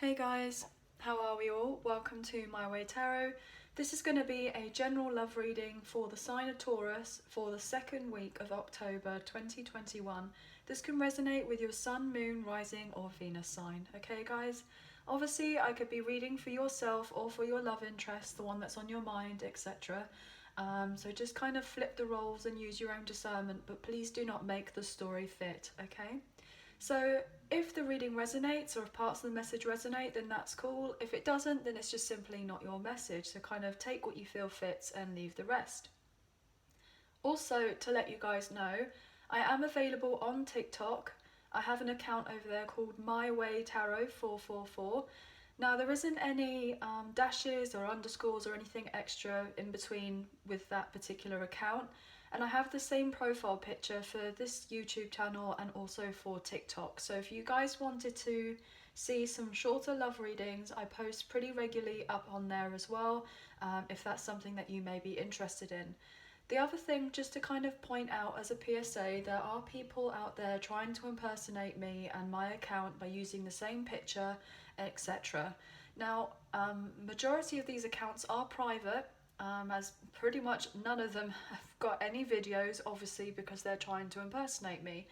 Hey guys, how are we all? Welcome to My Way Tarot. This is going to be a general love reading for the sign of Taurus for the second week of October 2021. This can resonate with your sun, moon, rising or Venus sign. Okay guys? Obviously I could be reading for yourself or for your love interest, the one that's on your mind, etc. So just kind of flip the roles and use your own discernment, but please do not make the story fit, okay? So if the reading resonates or if parts of the message resonate, then that's cool. If it doesn't, then it's just simply not your message. So kind of take what you feel fits and leave the rest. Also, to let you guys know, I am available on TikTok. I have an account over there called My Way Tarot 444. Now there isn't any dashes or underscores or anything extra in between with that particular account. And I have the same profile picture for this YouTube channel and also for TikTok. So if you guys wanted to see some shorter love readings, I post pretty regularly up on there as well, if that's something that you may be interested in. The other thing, just to kind of point out as a PSA, there are people out there trying to impersonate me and my account by using the same picture, etc. Now, majority of these accounts are private, as pretty much none of them have got any videos, obviously, because they're trying to impersonate me.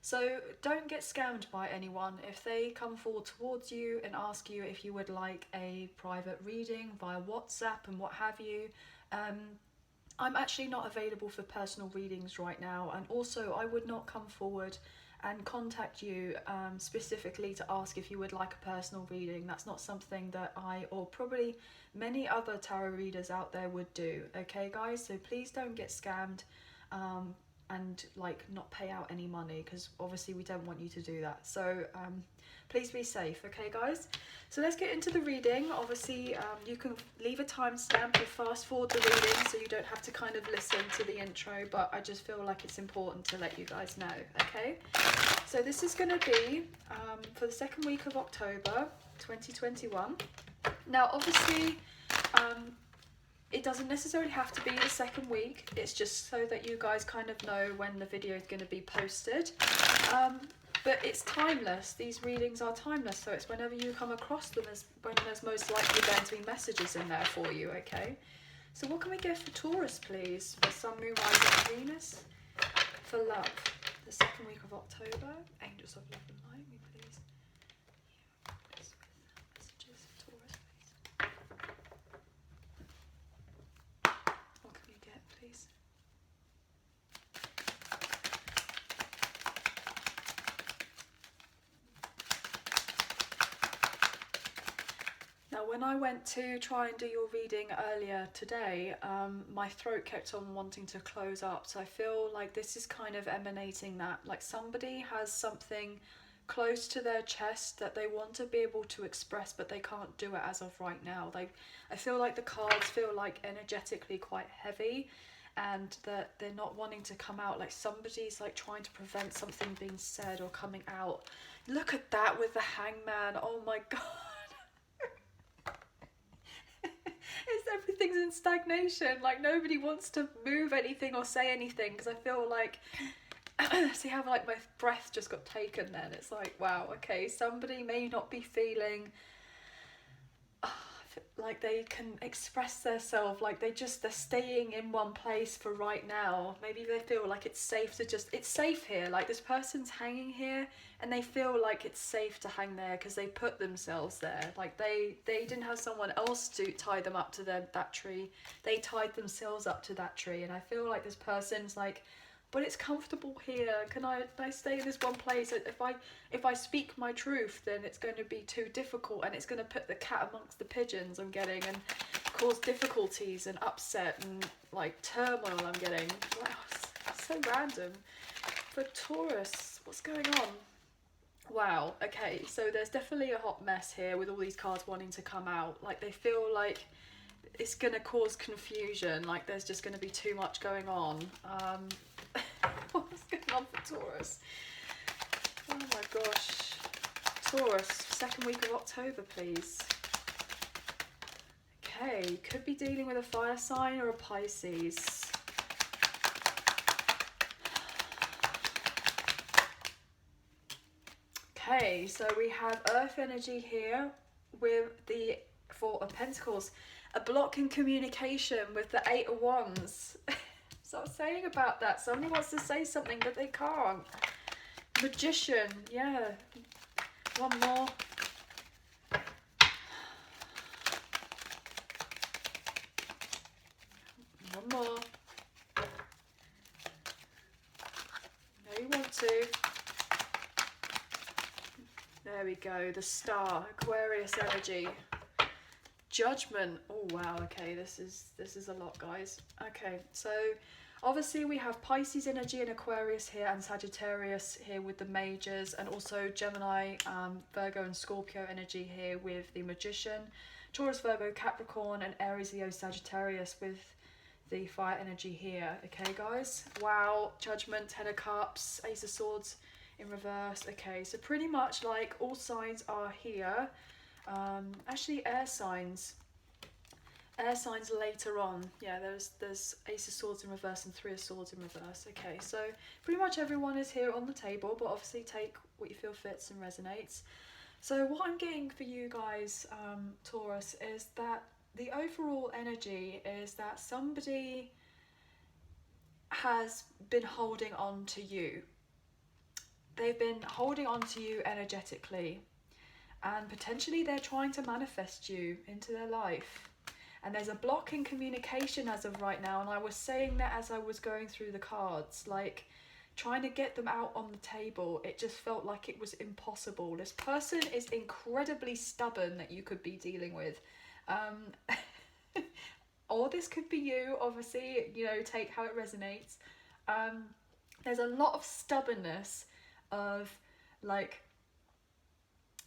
So don't get scammed by anyone. If they come forward towards you and ask you if you would like a private reading via WhatsApp and what have you, I'm actually not available for personal readings right now, and also I would not come forward and contact you specifically to ask if you would like a personal reading. That's not something that I, or probably many other tarot readers out there, would do. Okay guys, so please don't get scammed and like not pay out any money, because obviously we don't want you to do that. So please be safe, okay guys? So let's get into the reading. Obviously you can leave a timestamp or fast forward the reading so you don't have to kind of listen to the intro, but I just feel like it's important to let you guys know, okay? So this is going to be for the second week of October 2021. Now obviously it doesn't necessarily have to be the second week, it's just so that you guys kind of know when the video is going to be posted. But it's timeless. These readings are timeless, so it's whenever you come across them is when there's most likely going to be messages in there for you, okay? So what can we get for Taurus, please? For Sun, Moon, Rising, and Venus? For love, the second week of October. Angels of Love and Light, me please. Messages for Taurus, please. What can we get, please? Now when I went to try and do your reading earlier today, my throat kept on wanting to close up, so I feel like this is kind of emanating that, like somebody has something close to their chest that they want to be able to express, but they can't do it as of right now. Like, I feel like the cards feel like energetically quite heavy, and that they're not wanting to come out. Like somebody's like trying to prevent something being said or coming out. Look at that with the Hangman. Oh my god. Everything's in stagnation. Like nobody wants to move anything or say anything, because I feel like see how like my breath just got taken then. It's like, wow, okay, somebody may not be feeling like they can express themselves, like they're staying in one place for right now. Maybe they feel like it's safe to it's safe here, like this person's hanging here and they feel like it's safe to hang there because they put themselves there. Like they didn't have someone else to tie them up to that tree, they tied themselves up to that tree. And I feel like this person's like, but it's comfortable here, can I stay in this one place? If I speak my truth, then it's going to be too difficult, and it's going to put the cat amongst the pigeons I'm getting, and cause difficulties and upset and like turmoil I'm getting. Wow, it's so random. For Taurus, what's going on? Wow, okay, so there's definitely a hot mess here with all these cards wanting to come out. Like they feel like it's going to cause confusion, like there's just going to be too much going on. What's going on for Taurus? Oh my gosh. Taurus, second week of October, please. Okay, could be dealing with a fire sign or a Pisces. Okay, so we have earth energy here, with the Four of Pentacles, a block in communication with the Eight of Wands. Stop saying about that. Somebody wants to say something but they can't. Magician, yeah. One more. One more. No, you want to. There we go. The Star, Aquarius energy. Judgment. Oh wow, okay, this is a lot, guys. Okay, so obviously we have Pisces energy and Aquarius here, and Sagittarius here with the majors, and also Gemini, Virgo and Scorpio energy here with the Magician, Taurus, Virgo, Capricorn, and Aries, Leo, Sagittarius with the fire energy here. Okay, guys. Wow, Judgment, Ten of Cups, Ace of Swords in reverse. Okay, so pretty much like all signs are here. Actually air signs later on. Yeah, there's Ace of Swords in reverse and Three of Swords in reverse. Okay, so pretty much everyone is here on the table, but obviously take what you feel fits and resonates. So what I'm getting for you guys, Taurus, is that the overall energy is that somebody has been holding on to you. They've been holding on to you energetically, and potentially they're trying to manifest you into their life. And there's a block in communication as of right now, and I was saying that as I was going through the cards, like trying to get them out on the table, it just felt like it was impossible. This person is incredibly stubborn that you could be dealing with. Or this could be you, obviously, you know, take how it resonates. There's a lot of stubbornness of like,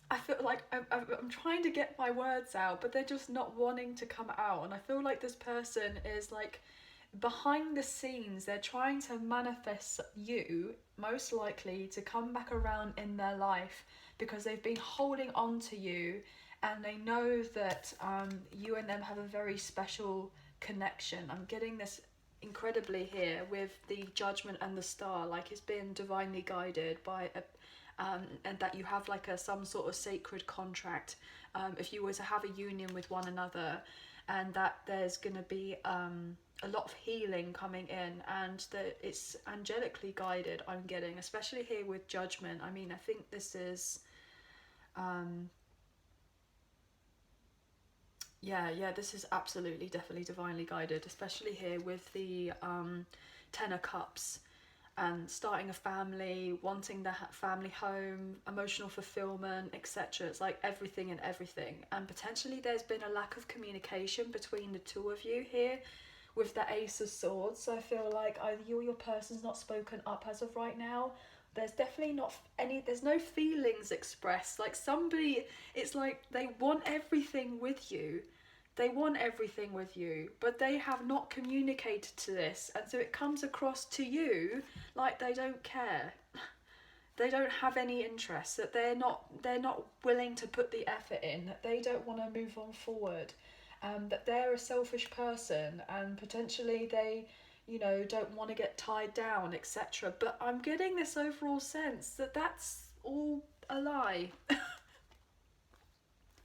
I feel like I'm trying to get my words out, but they're just not wanting to come out. And I feel like this person is like behind the scenes, they're trying to manifest you, most likely, to come back around in their life because they've been holding on to you, and they know that you and them have a very special connection. I'm getting this incredibly here with the Judgment and the Star, like it's been divinely guided by a and that you have like some sort of sacred contract, if you were to have a union with one another, and that there's going to be a lot of healing coming in, and that it's angelically guided, I'm getting, especially here with Judgment. I mean, I think this is yeah, this is absolutely, definitely divinely guided, especially here with the Ten of Cups. And starting a family, wanting the family home, emotional fulfillment, etc. It's like everything and everything. And potentially there's been a lack of communication between the two of you here with the Ace of Swords. So I feel like either you or your person's not spoken up as of right now. There's definitely not there's no feelings expressed. Like somebody, it's like they want everything with you. They want everything with you, but they have not communicated to this, and so it comes across to you like they don't care. They don't have any interest, that they're not willing to put the effort in, that they don't want to move on forward, that they're a selfish person, and potentially they, you know, don't want to get tied down, etc. But I'm getting this overall sense that that's all a lie.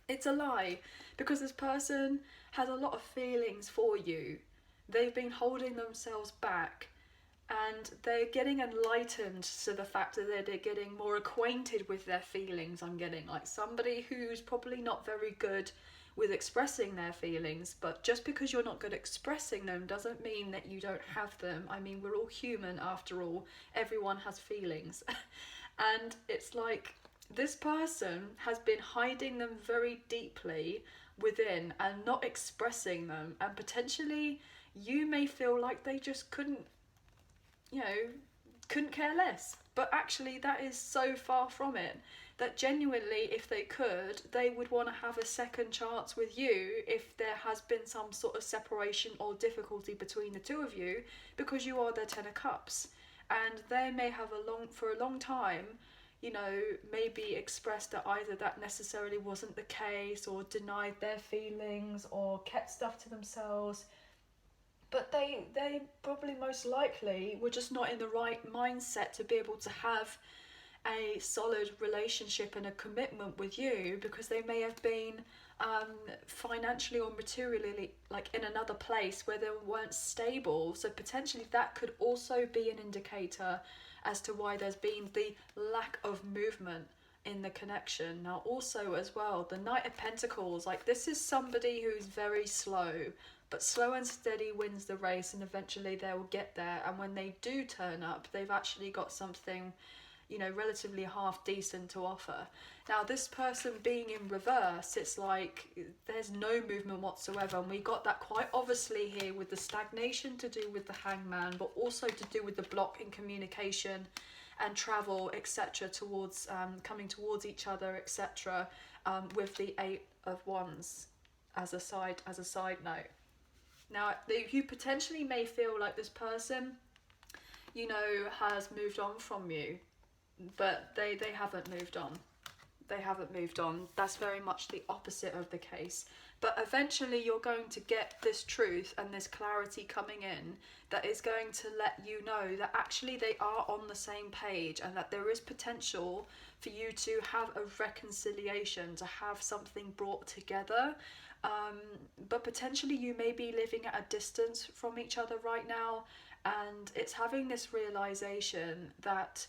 It's a lie, because this person has a lot of feelings for you. They've been holding themselves back, and they're getting enlightened to the fact that they're getting more acquainted with their feelings. I'm getting like somebody who's probably not very good with expressing their feelings, but just because you're not good at expressing them doesn't mean that you don't have them. I mean, we're all human after all. Everyone has feelings. And it's like, this person has been hiding them very deeply within and not expressing them, and potentially you may feel like they just couldn't care less, but actually that is so far from it, that genuinely, if they could, they would want to have a second chance with you if there has been some sort of separation or difficulty between the two of you, because you are the Ten of Cups, and they may have for a long time, you know, maybe expressed that either that necessarily wasn't the case, or denied their feelings, or kept stuff to themselves. But they probably most likely were just not in the right mindset to be able to have a solid relationship and a commitment with you, because they may have been financially or materially like in another place where they weren't stable. So potentially that could also be an indicator as to why there's been the lack of movement in the connection. Now also as well, the Knight of Pentacles, like this is somebody who's very slow, but slow and steady wins the race, and eventually they will get there. And when they do turn up, they've actually got something, you know, relatively half decent to offer. Now this person being in reverse, it's like there's no movement whatsoever, and we got that quite obviously here with the stagnation to do with the Hangman, but also to do with the block in communication and travel, etc., towards coming towards each other, etc., with the Eight of Wands as a side note. Now you potentially may feel like this person, you know, has moved on from you, but they haven't moved on. They haven't moved on. That's very much the opposite of the case. But eventually you're going to get this truth and this clarity coming in that is going to let you know that actually they are on the same page, and that there is potential for you to have a reconciliation, to have something brought together. But potentially you may be living at a distance from each other right now, and it's having this realization that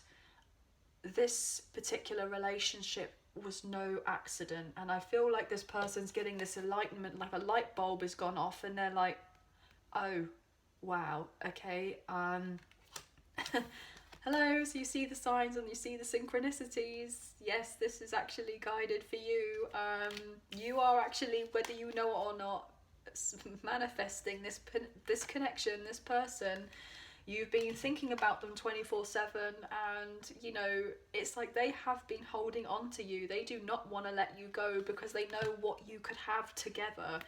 this particular relationship was no accident. And I feel like this person's getting this enlightenment, like a light bulb has gone off, and they're like, oh wow, okay, hello. So you see the signs and you see the synchronicities. Yes, this is actually guided for you. You are actually, whether you know it or not, manifesting this connection, this person. You've been thinking about them 24/7, and you know, it's like they have been holding on to you. They do not want to let you go because they know what you could have together.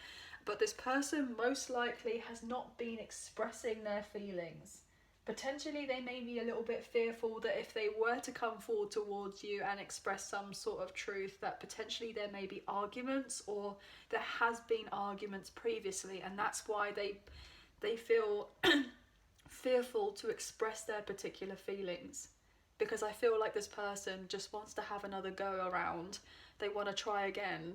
But this person most likely has not been expressing their feelings. Potentially they may be a little bit fearful that if they were to come forward towards you and express some sort of truth, that potentially there may be arguments, or there has been arguments previously, and that's why they feel fearful to express their particular feelings. Because I feel like this person just wants to have another go around. They want to try again.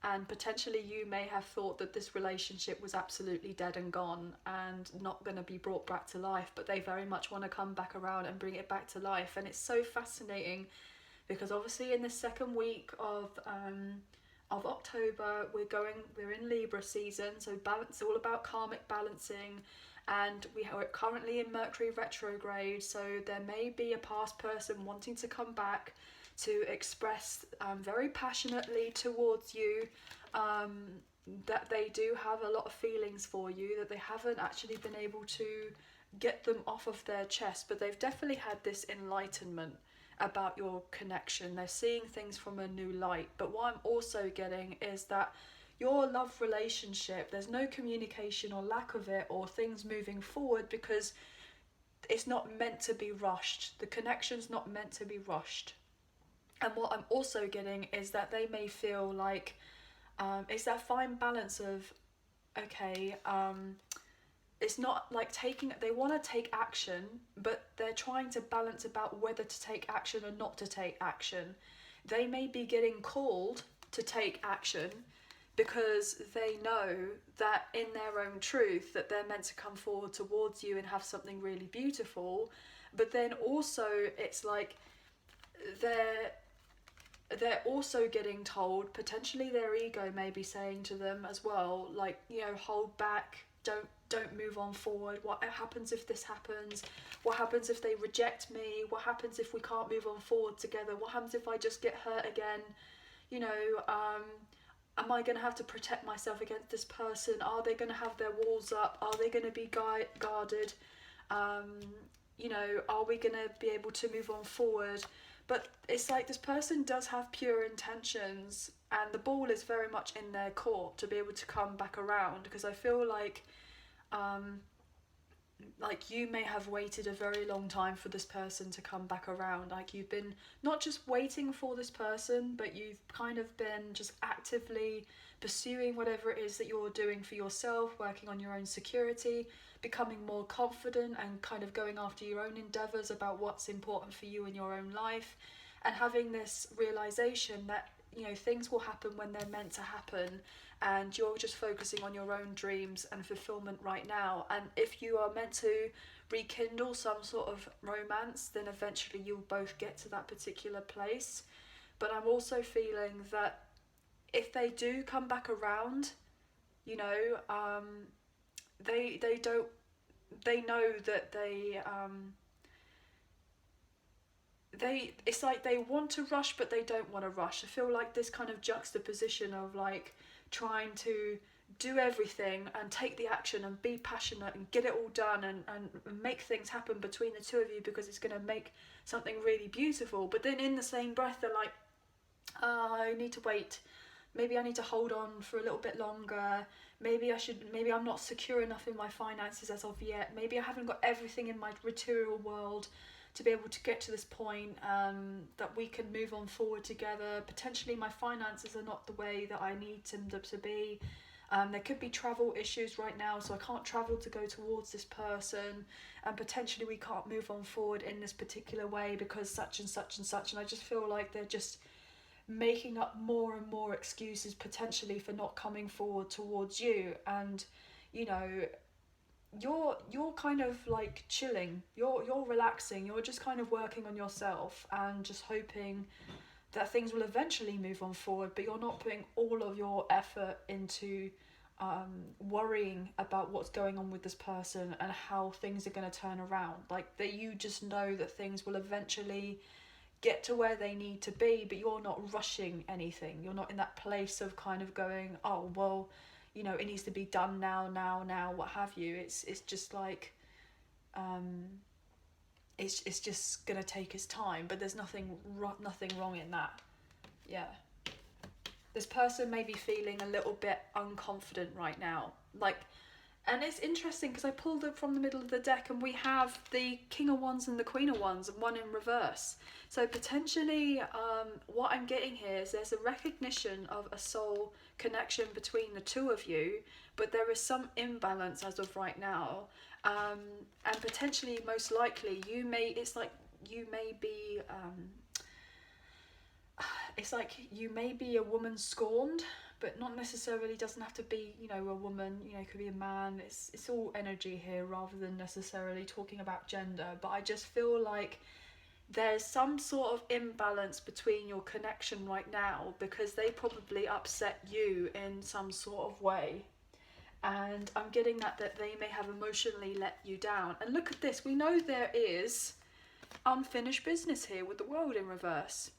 And potentially you may have thought that this relationship was absolutely dead and gone and not going to be brought back to life, but they very much want to come back around and bring it back to life. And it's so fascinating because obviously in the second week of October we're in Libra season, so balance, all about karmic balancing. And we are currently in Mercury retrograde, so there may be a past person wanting to come back to express very passionately towards you, that they do have a lot of feelings for you, that they haven't actually been able to get them off of their chest, but they've definitely had this enlightenment about your connection. They're seeing things from a new light. But what I'm also getting is that your love relationship, there's no communication or lack of it, or things moving forward, because it's not meant to be rushed. The connection's not meant to be rushed. And what I'm also getting is that they may feel like it's that fine balance of, okay, it's not like they want to take action, but they're trying to balance about whether to take action or not to take action. They may be getting called to take action because they know that in their own truth that they're meant to come forward towards you and have something really beautiful. But then also it's like they're also getting told, potentially their ego may be saying to them as well, like, you know, hold back, don't move on forward. What happens if this happens? What happens if they reject me? What happens if we can't move on forward together? What happens if I just get hurt again? You know, am I going to have to protect myself against this person? Are they going to have their walls up? Are they going to be guarded? You know, are we going to be able to move on forward? But it's like this person does have pure intentions, and the ball is very much in their court to be able to come back around, because I feel like you may have waited a very long time for this person to come back around. Like, you've been not just waiting for this person, but you've kind of been just actively pursuing whatever it is that you're doing for yourself, working on your own security, becoming more confident, and kind of going after your own endeavours about what's important for you in your own life. and having this realization that, you know, things will happen when they're meant to happen, and you're just focusing on your own dreams and fulfillment right now. And if you are meant to rekindle some sort of romance, then eventually you'll both get to that particular place. But I'm also feeling that if they do come back around, you know, they know that it's like they want to rush but they don't want to rush. I feel like this kind of juxtaposition of like trying to do everything and take the action and be passionate and get it all done and make things happen between the two of you because it's going to make something really beautiful. But then in the same breath they're like, I need to wait. Maybe I need to hold on for a little bit longer. Maybe I'm not secure enough in my finances as of yet. Maybe I haven't got everything in my material world to be able to get to this point that we can move on forward together. Potentially my finances are not the way that I need them to be. There could be travel issues right now, so I can't travel to go towards this person, and potentially we can't move on forward in this particular way because such and such and such. And I just feel like they're just making up more and more excuses potentially for not coming forward towards you. And you know, you're kind of like chilling, you're relaxing, you're just kind of working on yourself and just hoping that things will eventually move on forward, but you're not putting all of your effort into worrying about what's going on with this person and how things are going to turn around. Like that you just know that things will eventually get to where they need to be, but you're not rushing anything. You're not in that place of kind of going, oh well, you know, it needs to be done now, what have you. It's just like it's just gonna take its time, but there's nothing wrong in that. Yeah, this person may be feeling a little bit unconfident right now, like, and it's interesting because I pulled it from the middle of the deck and we have the King of Wands and the Queen of Wands and one in reverse. So potentially what I'm getting here is there's a recognition of a soul connection between the two of you, but there is some imbalance as of right now. And potentially, most likely, it's like you may be a woman scorned, but not necessarily, doesn't have to be, you know, a woman, you know, it could be a man. It's all energy here rather than necessarily talking about gender. But I just feel like there's some sort of imbalance between your connection right now because they probably upset you in some sort of way. And I'm getting that they may have emotionally let you down. And look at this, we know there is unfinished business here with the World in reverse.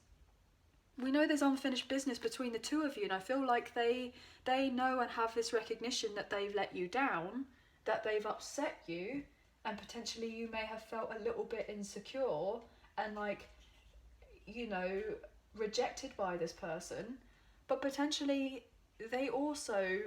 We know there's unfinished business between the two of you, and I feel like they know and have this recognition that they've let you down, that they've upset you, and potentially you may have felt a little bit insecure and like, you know, rejected by this person. But potentially they also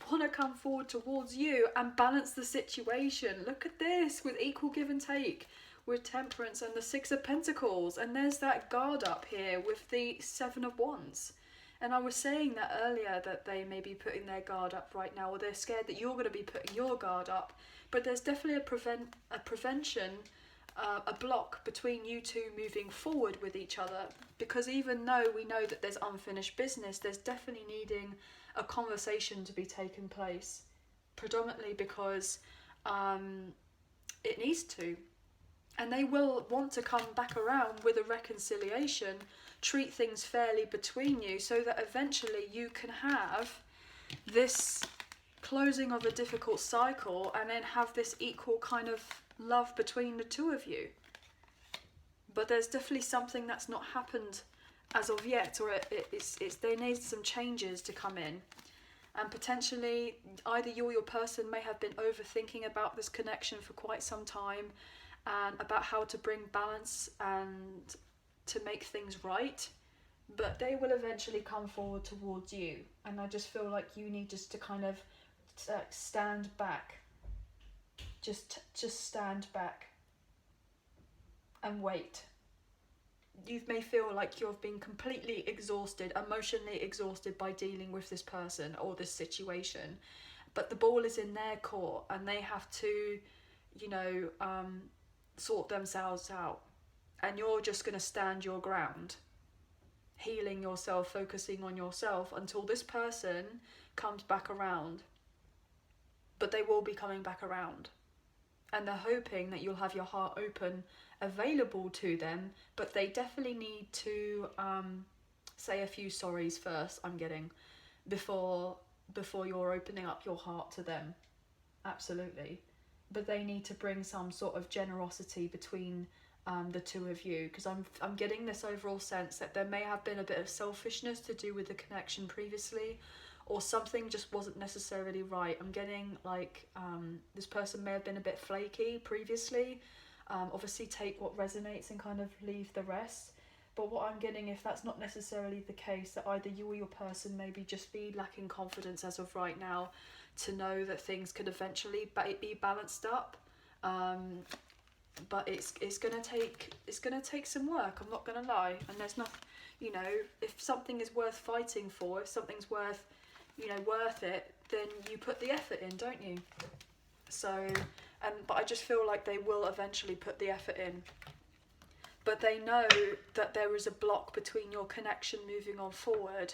want to come forward towards you and balance the situation. Look at this, with equal give and take, with Temperance and the Six of Pentacles, and there's that guard up here with the Seven of Wands. And I was saying that earlier, that they may be putting their guard up right now, or they're scared that you're going to be putting your guard up. But there's definitely a prevention, a block between you two moving forward with each other, because even though we know that there's unfinished business, there's definitely needing a conversation to be taken place, predominantly because it needs to. And they will want to come back around with a reconciliation, treat things fairly between you, so that eventually you can have this closing of a difficult cycle and then have this equal kind of love between the two of you. But there's definitely something that's not happened as of yet, or there needs some changes to come in. And potentially either you or your person may have been overthinking about this connection for quite some time, and about how to bring balance and to make things right, but they will eventually come forward towards you. And I just feel like you need just to kind of stand back, just stand back and wait. You may feel like you've been completely exhausted, emotionally exhausted by dealing with this person or this situation, but the ball is in their court and they have to, you know, sort themselves out, and you're just going to stand your ground healing yourself, focusing on yourself until this person comes back around. But they will be coming back around. And they're hoping that you'll have your heart open, available to them, but they definitely need to say a few sorries first, I'm getting, before you're opening up your heart to them. Absolutely. But they need to bring some sort of generosity between the two of you, because I'm getting this overall sense that there may have been a bit of selfishness to do with the connection previously, or something just wasn't necessarily right. I'm getting like this person may have been a bit flaky previously. Obviously take what resonates and kind of leave the rest. But what I'm getting, if that's not necessarily the case, that either you or your person maybe just be lacking confidence as of right now to know that things could eventually be balanced up. But it's gonna take some work, I'm not gonna lie. And there's not, you know, if something is worth fighting for, if something's worth, you know, worth it, then you put the effort in, don't you? So, but I just feel like they will eventually put the effort in. But they know that there is a block between your connection moving on forward.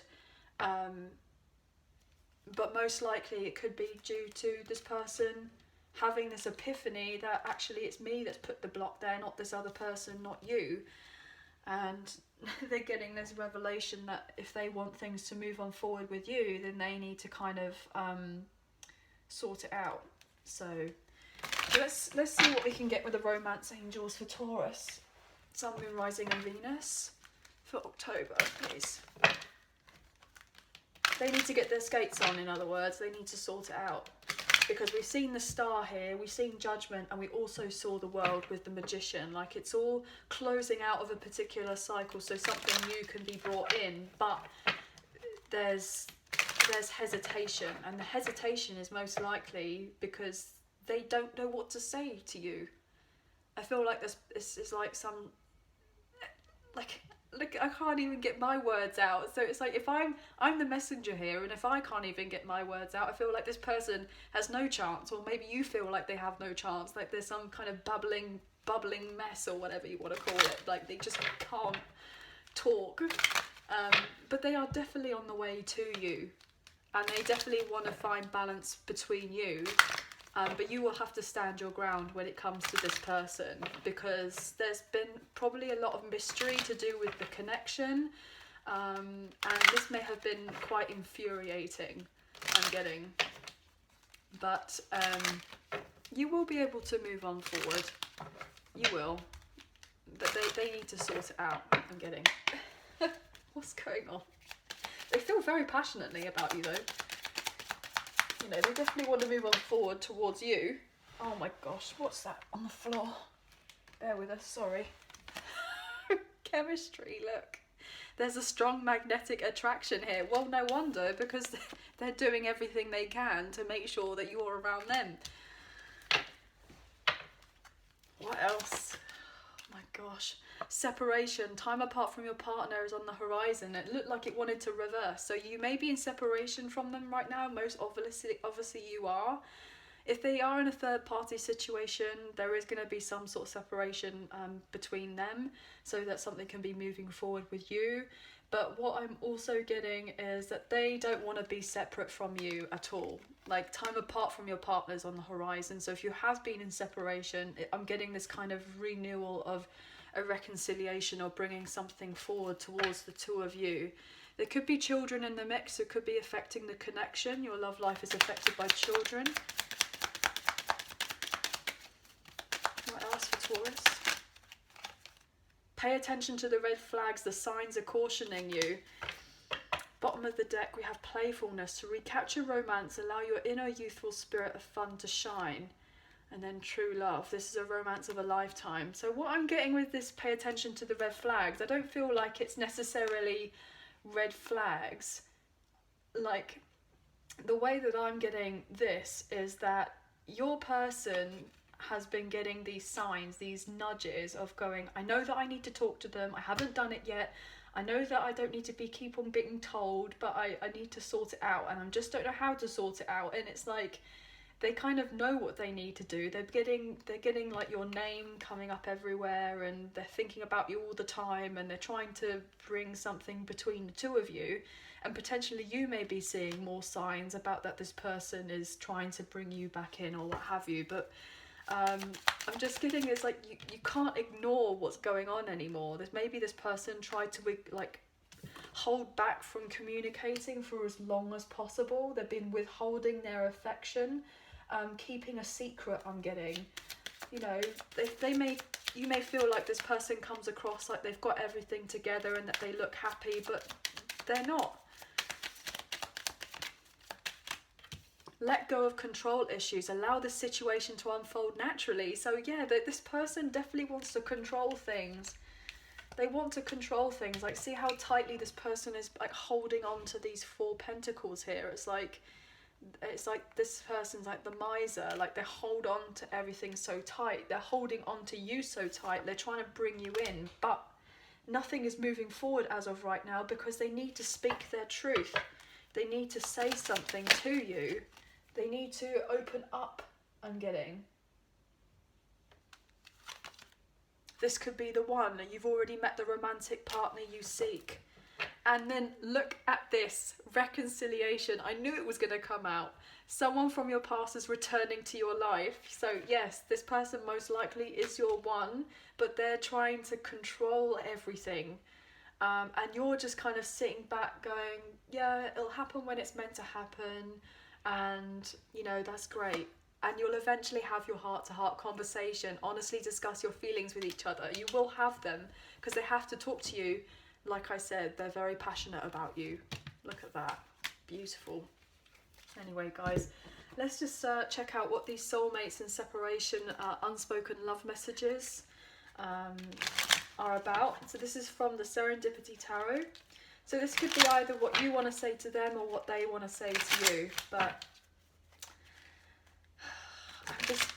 But most likely it could be due to this person having this epiphany that actually it's me that's put the block there, not this other person, not you. And they're getting this revelation that if they want things to move on forward with you, then they need to kind of sort it out. So let's see what we can get with the romance angels for Taurus. Sun, Moon, Rising and Venus for October, please. They need to get their skates on, in other words. They need to sort it out. Because we've seen the Star here, we've seen Judgment, and we also saw the World with the Magician. Like, it's all closing out of a particular cycle, so something new can be brought in. But there's hesitation, and the hesitation is most likely because they don't know what to say to you. I feel like this is like some... Like I can't even get my words out. So it's like if I'm the messenger here, and if I can't even get my words out, I feel like this person has no chance, or maybe you feel like they have no chance, like there's some kind of bubbling mess or whatever you want to call it, like they just can't talk. But they are definitely on the way to you, and they definitely want to find balance between you. But you will have to stand your ground when it comes to this person, because there's been probably a lot of mystery to do with the connection, and this may have been quite infuriating, I'm getting. But you will be able to move on forward. You will. But they need to sort it out, I'm getting. What's going on? They feel very passionately about you, though. You know, they definitely want to move on forward towards you. Oh my gosh, what's that on the floor? Bear with us, sorry. Chemistry, look. There's a strong magnetic attraction here. Well, no wonder, because they're doing everything they can to make sure that you're around them. What else? Oh my gosh. Separation. Time apart from your partner is on the horizon. It looked like it wanted to reverse. So you may be in separation from them right now. Most obviously you are. If they are in a third party situation, there is going to be some sort of separation between them, so that something can be moving forward with you. But what I'm also getting is that they don't want to be separate from you at all. Like, time apart from your partner's on the horizon. So if you have been in separation, I'm getting this kind of renewal of a reconciliation, or bringing something forward towards the two of you. There could be children in the mix. It could be affecting the connection. Your love life is affected by children. What else for Taurus? Pay attention to the red flags. The signs are cautioning you. Bottom of the deck, we have playfulness. To recapture romance, allow your inner youthful spirit of fun to shine. And then true love. This is a romance of a lifetime. So what I'm getting with this, pay attention to the red flags, I don't feel like it's necessarily red flags. Like, the way that I'm getting this is that your person has been getting these signs, these nudges of going, I know that I need to talk to them. I haven't done it yet. I know that I don't need to keep on being told, but I need to sort it out, and I just don't know how to sort it out. And it's like, they kind of know what they need to do. They're getting like your name coming up everywhere, and they're thinking about you all the time, and they're trying to bring something between the two of you. And potentially you may be seeing more signs about that this person is trying to bring you back in or what have you. But I'm just getting, it's like you can't ignore what's going on anymore. There's maybe this person tried to like hold back from communicating for as long as possible. They've been withholding their affection, keeping a secret. I'm getting, you know, you may feel like this person comes across like they've got everything together and that they look happy, but they're not. Let go of control issues. Allow the situation to unfold naturally. So yeah, this person definitely wants to control things. They want to control things. Like, see how tightly this person is like holding on to these 4 pentacles here. It's like this person's like the miser. Like, they hold on to everything so tight. They're holding on to you so tight. They're trying to bring you in, but nothing is moving forward as of right now because they need to speak their truth. They need to say something to you. They need to open up. I'm getting. This could be the one. You've already met the romantic partner you seek. And then look at this. Reconciliation. I knew it was going to come out. Someone from your past is returning to your life. So yes, this person most likely is your one, but they're trying to control everything. And you're just kind of sitting back going, yeah, it'll happen when it's meant to happen. And, you know, that's great. And you'll eventually have your heart-to-heart conversation. Honestly discuss your feelings with each other. You will have them because they have to talk to you. Like I said, they're very passionate about you. Look at that. Beautiful. Anyway, guys, let's just check out what these soulmates in separation unspoken love messages are about. So this is from the Serendipity Tarot. So this could be either what you want to say to them or what they want to say to you. But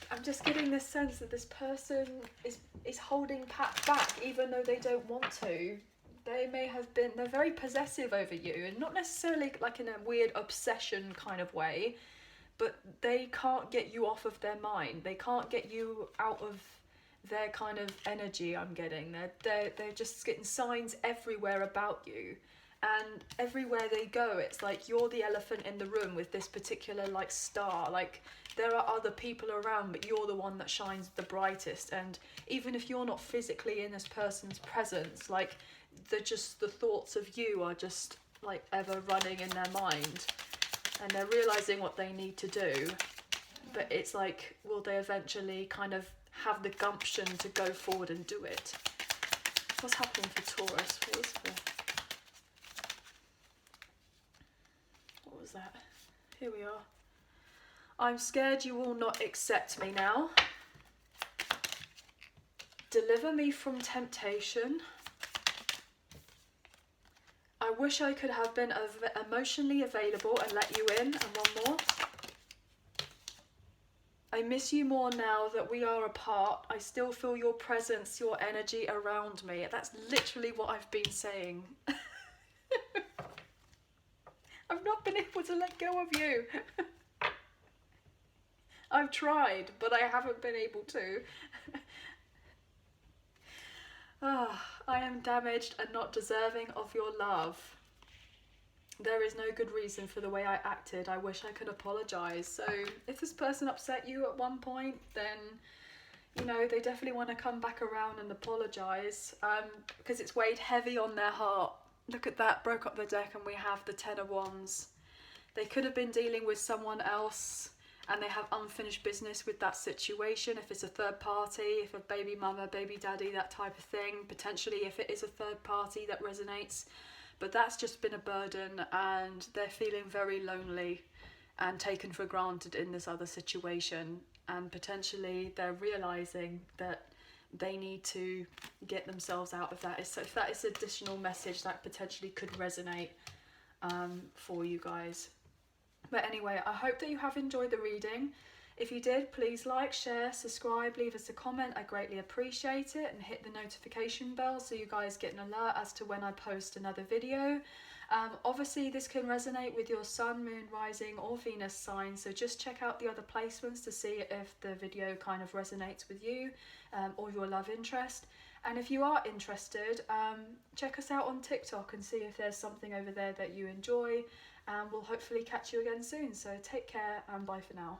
I'm just getting this sense that this person is holding back even though they don't want to. They may have been, they're very possessive over you, and not necessarily like in a weird obsession kind of way, but they can't get you off of their mind. They can't get you out of their kind of energy. I'm getting they're just getting signs everywhere about you, and everywhere they go it's like you're the elephant in the room with this particular like star. Like, there are other people around, but you're the one that shines the brightest. And even if you're not physically in this person's presence, like the thoughts of you are just like ever running in their mind, and they're realizing what they need to do. But it's like, will they eventually kind of have the gumption to go forward and do it? What's happening for Taurus? What was that? Here we are. I'm scared you will not accept me now. Deliver me from temptation. I wish I could have been emotionally available and let you in. And one more. I miss you more now that we are apart. I still feel your presence, your energy around me. That's literally what I've been saying. I've not been able to let go of you. I've tried, but I haven't been able to. I am damaged and not deserving of your love. There is no good reason for the way I acted. I wish I could apologise. So if this person upset you at one point, then, you know, they definitely want to come back around and apologise, because it's weighed heavy on their heart. Look at that, broke up the deck, and we have the Ten of Wands. They could have been dealing with someone else, and they have unfinished business with that situation. If it's a third party, if a baby mama, baby daddy, that type of thing, potentially if it is a third party that resonates. But that's just been a burden, and they're feeling very lonely and taken for granted in this other situation. And potentially they're realising that they need to get themselves out of that. So if that is additional message that potentially could resonate for you guys. But anyway, I hope that you have enjoyed the reading. If you did, please like, share, subscribe, leave us a comment. I greatly appreciate it, and hit the notification bell so you guys get an alert as to when I post another video. Obviously this can resonate with your sun, moon, rising or Venus sign, so just check out the other placements to see if the video kind of resonates with you or your love interest. And if you are interested, check us out on TikTok and see if there's something over there that you enjoy, and we'll hopefully catch you again soon. So take care and bye for now.